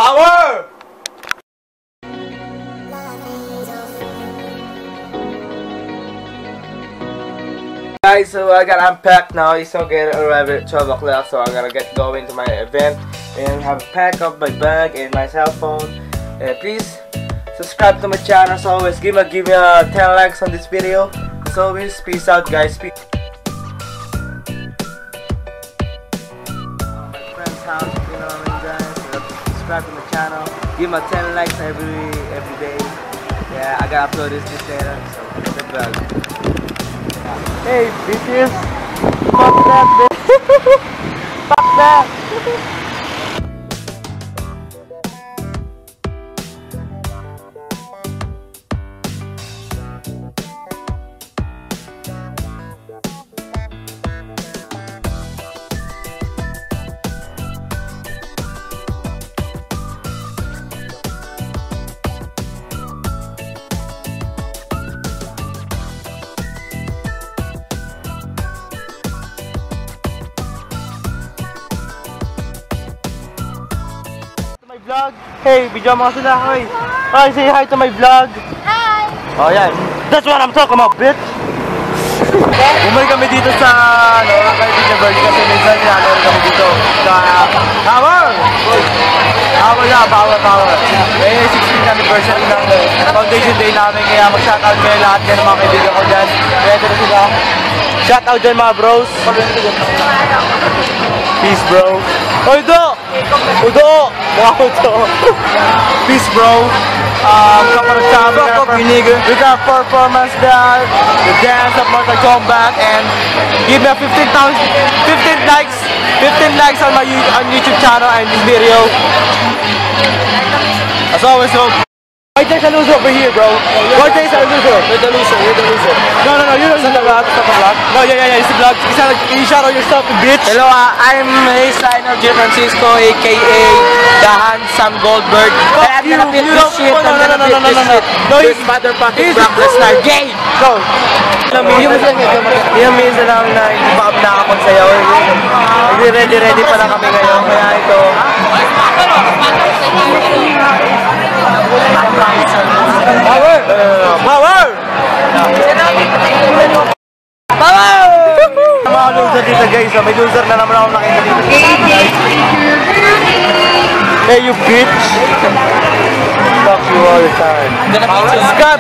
Power! Guys, so I gotta unpack now. It's gonna arrive at 12 o'clock, so I gotta get going to my event and have a pack up my bag and my cell phone. And please subscribe to my channel. As always, give me 10 likes on this video. As always, peace out, guys. My friend's house, you know what I mean, guys. Subscribe to my channel. Give me 10 likes every day. Yeah, I gotta upload this later. So good vlog. Hey, bitches! Fuck that, bitch! Fuck that! Vlog. Hey, video mo sila. Hoy. Hoy, say hi to my vlog. Hi! Oh, yan. That's what I'm talking about, bitch. Bumalik kami dito sa Kaibigan Birthday kasi minsan nilalaro kami dito sa Power! Power. May 16th anniversary ng foundation day namin, kaya mag-shoutout kayo lahat ng mga kaibigan ko dyan. Ready na sila. Shoutout dyan mga bros. Peace, bro. Hoy, Udo! Peace, bro. Couple of times we got performance there, the dance of Mortal Kombat, and give me 15 likes on my YouTube channel and this video. As always, so why there's a loser over here, bro? Why there's a loser? You're the loser. No, you don't the vlog. No, yeah, it's the vlog. You shout out yourself, bitch. Hello, I'm Designer G. Francisco, aka the handsome Goldberg. I'm gonna beat this shit. No, he's motherfucking Brock Lesnar. Gay! Go! Yung minsan lang na hindi pa kami nakapagsayaw. Ready pa lang kami ngayon. Kaya ito. Power! Mga loser dito, guys. May loser na naman ako nakita dito. Hey, you bitch! Fuck you all the time. Scott!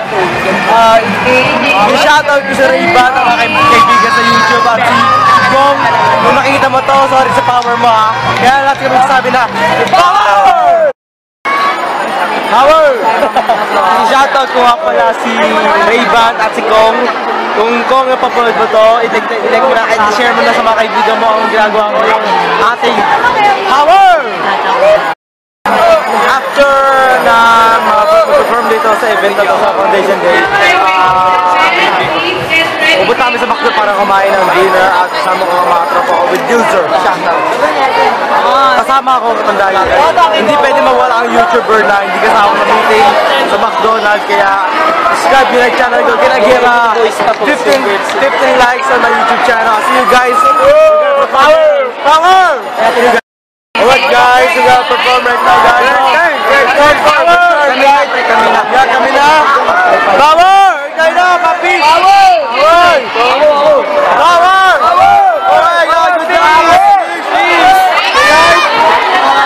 Shoutout ko sa Ray-Ban, ang aking kaibigan sa YouTube. At si Kong, kung nakita mo to, sorry sa power mo, ha. Kaya lahat kami sabi na, Power! Power! Shoutout ko nga pala si Ray-Ban at si Kong. Kung Kong napapanood mo to, i-like mo na at share mo na sa mga kaibigan mo ang ginagawa ko yung ating Power! After na mag-perform dito sa event na to sa Foundation Day, pupunta kami sa McDo para kumain ng dinner at kasama ko ang mga tropa ko with user. Shoutout! Kasama ako katandaan. Hindi pwede mawala ang YouTuber na hindi kasama sa meeting sa McDonald's, kaya subscribe nyo na channel ko. Can I get 15 likes on my YouTube channel? See you guys. Power! Alright guys, we gotta perform right now, guys. Power! Kami na. Power! Ikay na, papi! Power! Power! Alright guys, good job!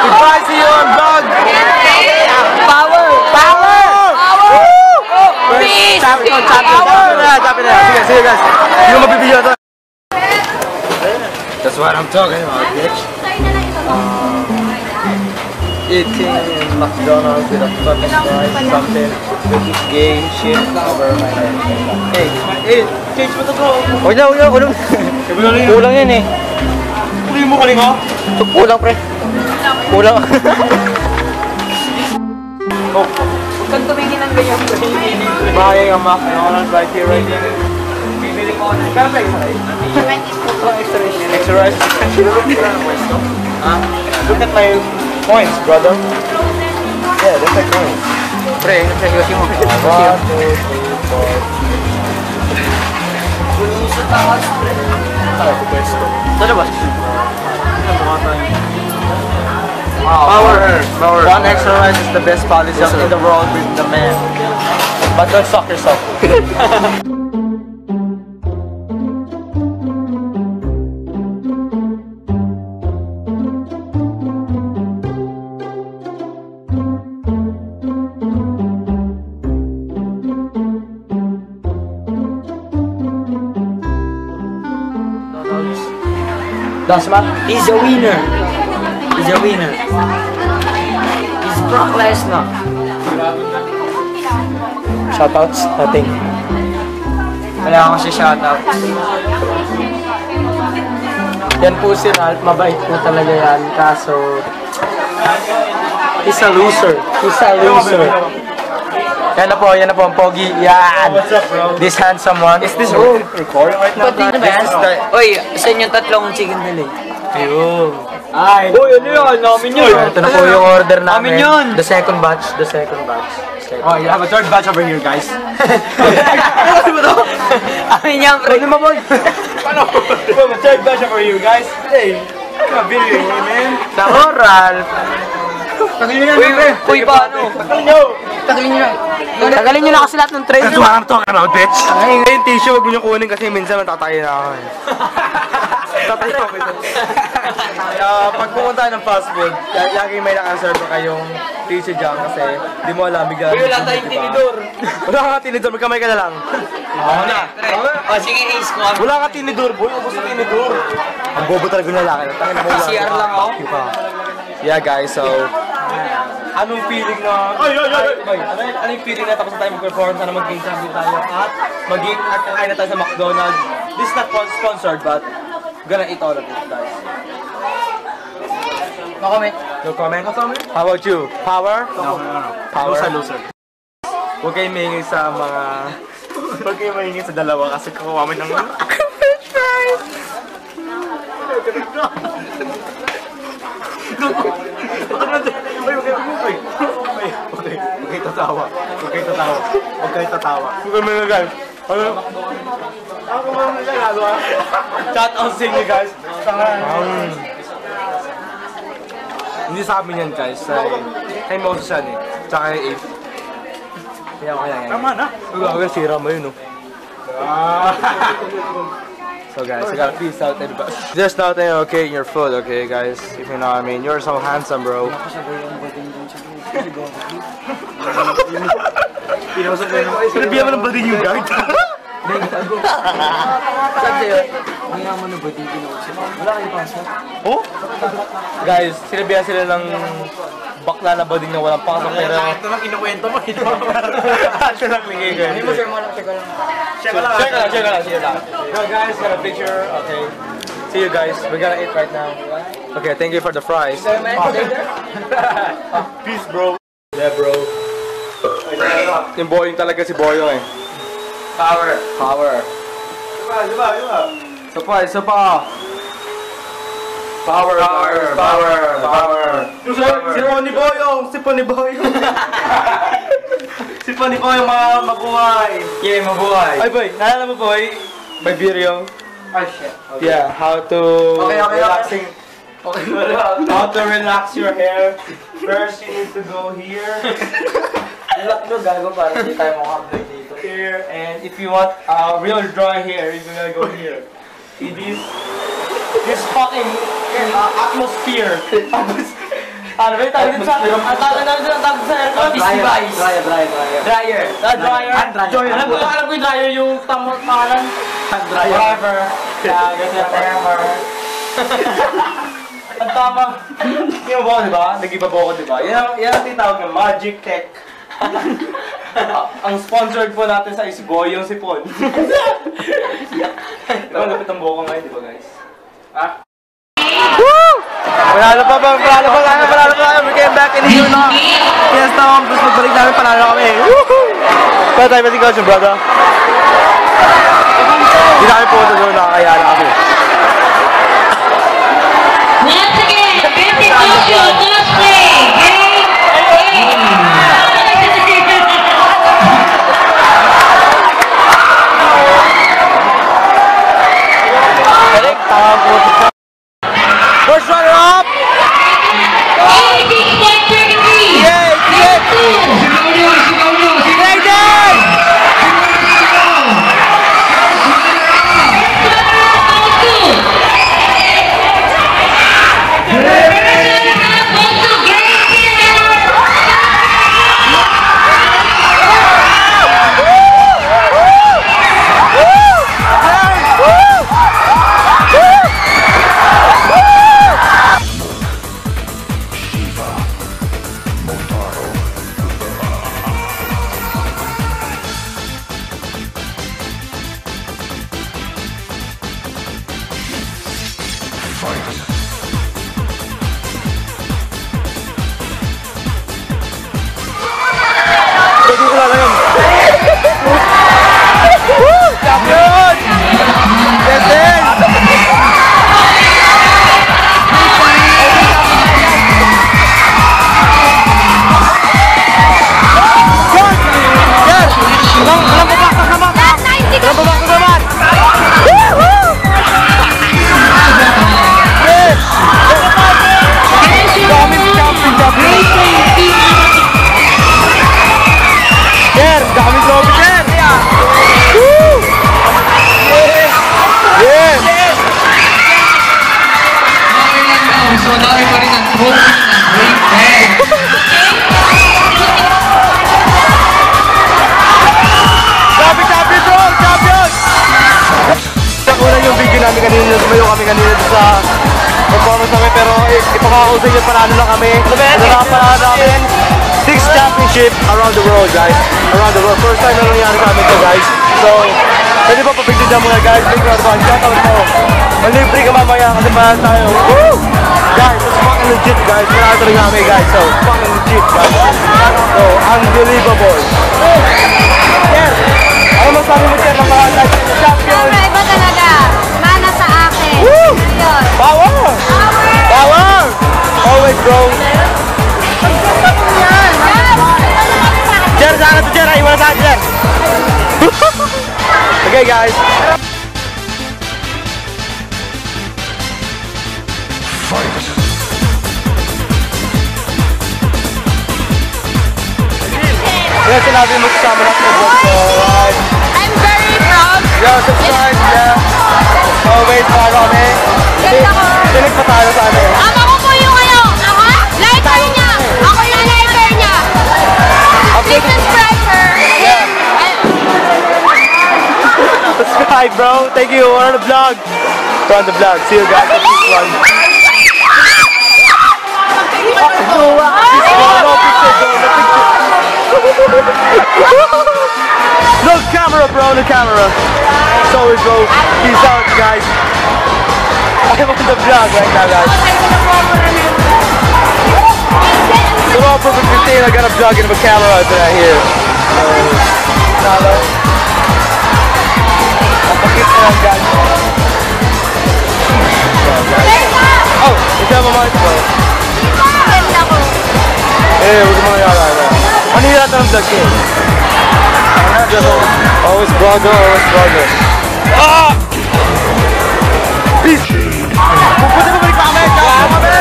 Goodbye, see you on vlog! Power! Peace! Champion! See you guys. Hindi mo mabibigyan ito. That's what I'm talking about, bitch. Eating McDonald's with a fucking fries, something with this gay shit over my head. Hey, change mo to, bro. Huwag na. Kulang yan eh. Kuling mo kaling, oh? Kulang, pre. Kulang. Huwag kang tumingin ng ganyan, pre. Buying a McDonald's right here, right here. Bibili ko na. Kaya ba extra rice? Extra rice? Look at my coins, brother. Yeah, that's my coins. Pre, nagsayosin mo. 1, 2, 3, 4. Kunin sa taas, pre. Ano po pwesto? Sa labas? Ano po tayo? Power. One extra rice is the best policy in the world with the man. But don't suck yourself. Dasma, he's a winner. He's a winner. He's Brock Lesnar. Shoutouts? Nothing. Wala akong si shoutouts. Yan po si Ralph, mabait po talaga yan. Kaso, he's a loser. He's a loser. Yan na po ang pogi. Yan! What's up, bro? This handsome one. Is this recording right now? Pati na ba yan? Oy, sa inyong tatlong chicken delay. Ayun. Ay, uy, ano yun? Namin yun. Ito na po yung order namin. Namin yun. The second batch. Oh, you have a third batch over here, guys. Ano ba ito? Amin yan, pre. Ano ba, boy? Ano? We have a third batch over you, guys. Hey, come on, video, man. Nako, Ralph. Tagalin nyo na, Uy, paano? Tagalin nyo na kasi lahat ng trade. That's what I'm talking about, bitch. Ay, ngayon tissue, wag mo nyo kunin kasi minsan matatayo na ako eh. Tatayo ako ito. Pag pumunta ng fast food, lagi may nakaserve kayong tissue dyan kasi di mo alam, bigla. Wala tayong tinidor. Wala ka tinidor, magkamay ka na lang. Ako na. O, sige, ace ko. Wala ka tinidor, boy. Ubus na tinidor. Ang bobo talaga ng lalaki. CR lang ako. Yeah, guys, so anong feeling na anong feeling na tapos na tayo mag-perform, sana mag-game champion tayo at kakain na tayo sa McDonald's. This is not sponsored but gonna eat all of it, guys. No comment. No comment? How about you? Power? No. Power? Loser. Huwag kayong maingay sa mga huwag kayong maingay sa dalawa kasi kukuha mo ng french fries. Okay, tatawa. Okay, mga guys. Ako mga nagagawa. Shout out sa inyo, guys. Hindi sa amin yan, guys. Kay Moses yan eh. Tsaka kay Abe. Kaya okay lang yan. Tama na. Huwag sira mo yun, oh. So guys, I gotta peace out everybody. Just nothing okay in your food, okay guys? If you know what I mean. You're so handsome, bro. Pinabihan mo ng badin yung guard. Sabi sa'yo, hindi nga mo na ba din kinuusap? Wala kayo pasa. Oh? Guys, sinabihan sila ng bakla na bading na walang pasok pero... Ito lang kinukwento mo. Ito lang ligay guys. Hindi mo share mo lang, check lang. Check lang. No guys, got a picture. Okay. See you guys. We gotta eat right now. Okay, thank you for the fries. Peace, bro. Yeah, bro. Yung Boyong talaga si Boyong eh. Power. Isa pa. Power. Si Pony Boyong. Si Pony Boyong mabuhay. Yeah, mabuhay. Ay boy, naalala mo boy? May video. Ay, shit. Okay. Yeah, how to relaxing. Okay. How to relax your hair. First, you need to go here. Lock no, gago para hindi tayo makablog dito. Here, and if you want real dry hair, you're gonna go here. See this fucking atmosphere. Ano ba yung tawag dito sa... Ang tawag sa aircon? Is device. Dryer. Alam ko yung dryer yung pangalan? Whatever. Yeah, ganyan, whatever. Ang tama. Yung mo, di ba? Nag-iba ko, di ba? Yan ang tinatawag ng Magic Tech. Ang sponsored po natin sa Isboy, yung sipon. Diba, lapit ang buko ngayon, di ba guys? Ha? Woo! Panalo pa tayo. We came back in here na. Yes, tapos magbalik namin, panalo kami. Woohoo! Kaya tayo pati coach, brother. Hindi namin po ito doon, nakakaya na kami. Once again, Betty Joshua Cosplay, First runner up! sa performance namin, pero ipakakausay nyo, panalo lang kami. Panalo namin 6 championship around the world, guys. Around the world. First time na nangyari sa amin to, guys. So, pwede ba papicture dyan muna, guys? Big round of applause. Shoutout mo. Malibre ka mamaya kasi mahal tayo. Woo! Guys, it's fucking legit, guys. Panalo talaga kami, guys. So, fucking legit, guys. So, unbelievable. Yes! Ano masabi mo, Sir, ng mga champion? Siyempre, iba talaga. Mana sa akin. Woo! Yun. Power! Power! Always, bro. Jer, sana to, Jer. Iwan sa akin, Jer. Okay, guys. Yeah, sinabi mo kasama natin. Alright. I'm very proud. Yeah, subscribe, yeah. Always, para kami. Ganda ko. Sinig pa tayo sa amin. Ako po yung Ako? Lighter niya. Ako yung lighter niya. Please subscribe her. Yeah. Subscribe, bro. Thank you. We're on the vlog. We're on the vlog. See you guys at this one. No camera, bro. No camera. Sorry, bro. Peace out, guys. I'm on the vlog right now, guys. Tomorrow, Perfect 15, I got a vlog in the camera tonight here. Nalo. Napakit na lang, guys. Oh, ito ang mamahit, bro. Ganda ko. Eh, huwag mo nangyara na. Ano yung natin ang vlog eh? Always brother, always brother. Ah! Peace! Pupunta mo balik pa kami! Kaya kami!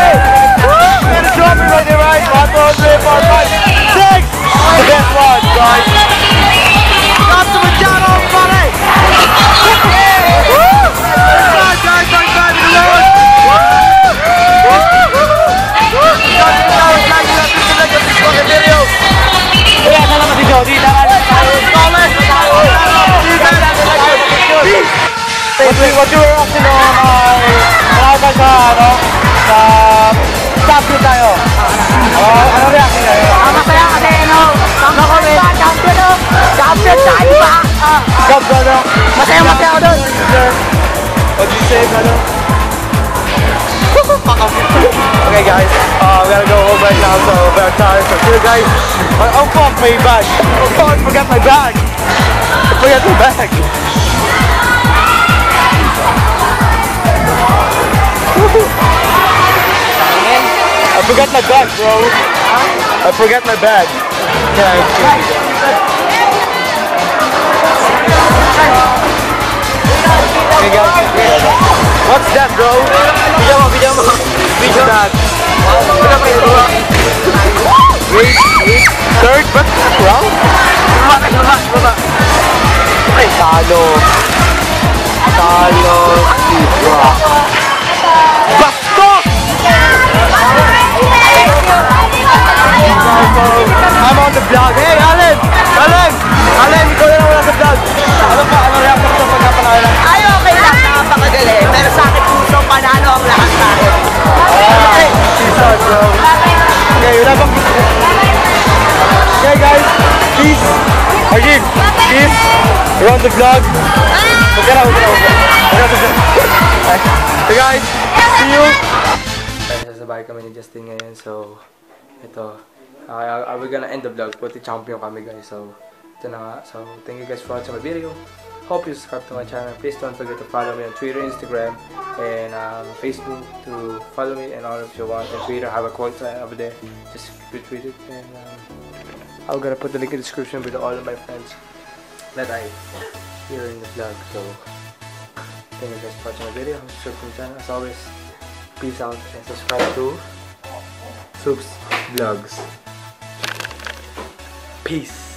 Woo! We're gonna drop it right there, right? 1, 2, 3, 4, 5, 6! The best one, guys! Got to Machado, buddy! Woo! Nice, guys! Nice, in the road! Woo! Woo! Like this fucking video! Kaya ka lang kasi Jody, comment! What you were up to noon ay marami sa ano, sa champion tayo. Ano reaction niya? Masaya kasi champion tayo ba? Champion, ano? Masaya ako doon. What do you say, brother? Okay guys, we gotta go home right now, so we're tired. So see you guys. Oh fuck, my bag. Oh fuck, I forgot my bag. I forgot my bag. I forgot my bag, bro. I forgot my bag. Okay guys, what's that, bro? Video mo. What's that? Wait. Third, but round? Baba. Ay, talo. Diba? Bastos! I'm on the vlog. Hey, Allen, ikaw na lang wala sa vlog. Ano reaction mo sa pagkapangalan? Ay, okay lang. Napakagaling. Pero sa akin puso, panalo ang lahat sa akin. Okay, peace out, bro. Okay, wala bang gusto? Okay, guys, peace. Arjun, peace. We're on the vlog. Huwag ka na. So guys, see you. Sasabay kami ni Justin ngayon, so ito. We're gonna end the vlog. Puti champion kami, guys. So ito na nga. So thank you guys for watching my video. Hope you subscribe to my channel. Please don't forget to follow me on Twitter, Instagram, and Facebook to follow me and all if you want. And Twitter, I have a quote over there. Just retweet it, and I'm gonna put the link in the description with all of my friends that I hear in the vlog. So thank you guys for watching my video. Subscribe to my channel as always. Peace out and subscribe to Subs Vlogs. Peace.